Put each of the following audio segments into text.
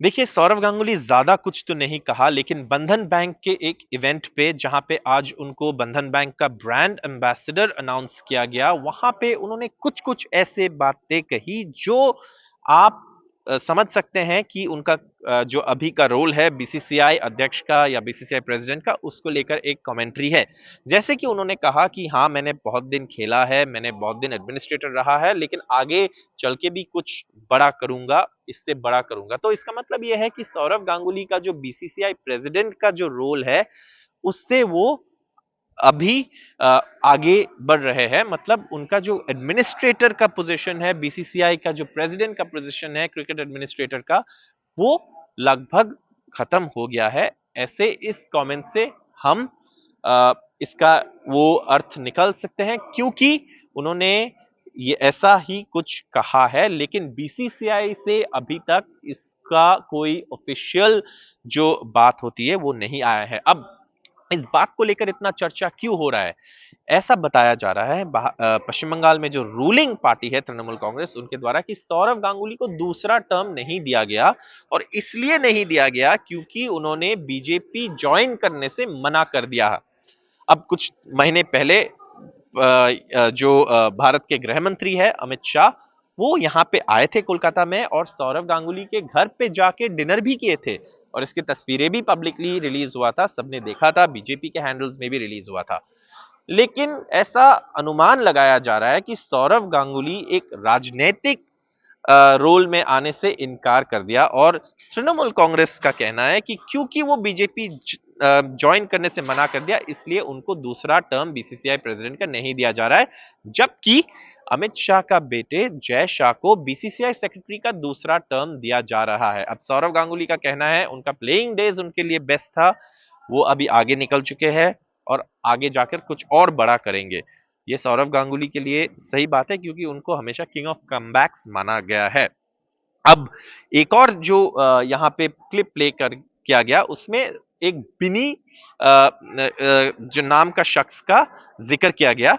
देखिए, सौरव गांगुली ज़्यादा कुछ तो नहीं कहा, लेकिन बंधन बैंक के एक इवेंट पे जहाँ पे आज उनको बंधन बैंक का ब्रांड एम्बेसडर अनाउंस किया गया, वहाँ पे उन्होंने कुछ-कुछ ऐसे बातें कही जो आप समझ सकते हैं कि उनका जो अभी का रोल है बीसीसीआई अध्यक्ष का या बीसीसीआई प्रेसिडेंट का, उसको लेकर एक कमेंट्री है। जैसे कि उन्होंने कहा कि हाँ, मैंने बहुत दिन खेला है, मैंने बहुत दिन एडमिनिस्ट्रेटर रहा है, लेकिन आगे चल के भी कुछ बड़ा करूँगा, इससे बड़ा करूँगा। तो इसका मतलब ये है कि सौरव गांगुली का जो बीसीसीआई प्रेसिडेंट का जो रोल है, उससे वो अभी आगे बढ़ रहे हैं। मतलब उनका जो एडमिनिस्ट्रेटर का पोजीशन है, बीसीसीआई का जो प्रेसिडेंट का पोजीशन है क्रिकेट एडमिनिस्ट्रेटर का, वो लगभग खत्म हो गया है। ऐसे इस कमेंट से हम इसका वो अर्थ निकाल सकते हैं, क्योंकि उन्होंने ये ऐसा ही कुछ कहा है, लेकिन बीसीसीआई से अभी तक इसका कोई ऑफिशियल जो बात होती है वो नहीं आया है। अब इस बात को लेकर इतना चर्चा क्यों हो रहा है? ऐसा बताया जा रहा है पश्चिम बंगाल में जो रूलिंग पार्टी है तृणमूल कांग्रेस, उनके द्वारा कि सौरव गांगुली को दूसरा टर्म नहीं दिया गया, और इसलिए नहीं दिया गया क्योंकि उन्होंने बीजेपी ज्वाइन करने से मना कर दिया। अब कुछ महीने पहले जो भारत के गृह मंत्री है अमित शाह, वो यहाँ पे आए थे कोलकाता में, और सौरव गांगुली के घर पे जाके डिनर भी किए थे, और इसकी तस्वीरें भी पब्लिकली रिलीज हुआ था, सबने देखा था, बीजेपी के हैंडल्स में भी रिलीज हुआ था। लेकिन ऐसा अनुमान लगाया जा रहा है कि सौरव गांगुली एक राजनीतिक रोल में आने से इनकार कर दिया, और तृणमूल कांग्रेस का कहना है कि क्योंकि वो बीजेपी ज्वाइन करने से मना कर दिया, इसलिए उनको दूसरा टर्म बीसीसीआई प्रेसिडेंट का नहीं दिया जा रहा है, जबकि अमित शाह का बेटे जय शाह को बीसीसीआई सेक्रेटरी का दूसरा टर्म दिया जा रहा है। अब सौरव गांगुली का कहना है उनका प्लेइंग डेज उनके लिए बेस्ट था, वो अभी आगे निकल चुके हैं और आगे जाकर कुछ और बड़ा करेंगे। ये सौरव गांगुली के लिए सही बात है, क्योंकि उनको हमेशा किंग ऑफ कमबैक्स माना गया है। अब एक और जो यहाँ पे क्लिप प्ले कर किया गया, उसमें एक बिनी जो नाम का शख्स का जिक्र किया गया,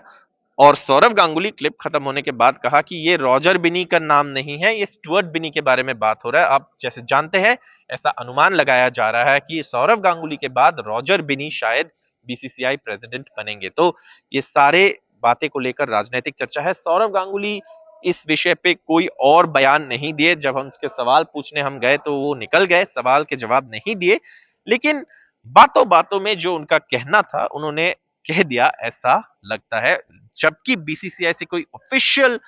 और सौरव गांगुली क्लिप खत्म होने के बाद कहा कि ये रॉजर बिनी का नाम नहीं है, ये स्टुअर्ट बिनी के बारे में बात हो रहा है। आप जैसे जानते हैं, ऐसा अनुमान लगाया जा रहा है कि सौरव गांगुली के बाद रॉजर बिनी शायद बीसीसीआई प्रेसिडेंट बनेंगे। तो ये सारे बातें को लेकर राजनीतिक चर्चा है। सौरव गांगुली इस विषय पे कोई और बयान नहीं दिए। जब हम उसके सवाल पूछने हम गए तो वो निकल गए, सवाल के जवाब नहीं दिए। लेकिन बातों बातों में जो उनका कहना था उन्होंने कह दिया, ऐसा लगता है। जबकि बीसीसीआई से कोई ऑफिशियल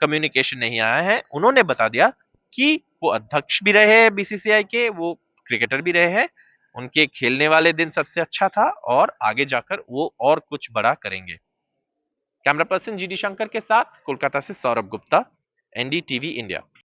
कम्युनिकेशन नहीं आया है, उन्होंने बता दिया कि वो अध्यक्ष भी रहे हैं बीसीसीआई के, वो क्रिकेटर भी रहे हैं, उनके खेलने वाले दिन सबसे अच्छा था, और आगे जाकर वो और कुछ बड़ा करेंगे। कैमरा पर्सन जीडी शंकर के साथ कोलकाता से सौरभ गुप्ता, एनडीटीवी इंडिया।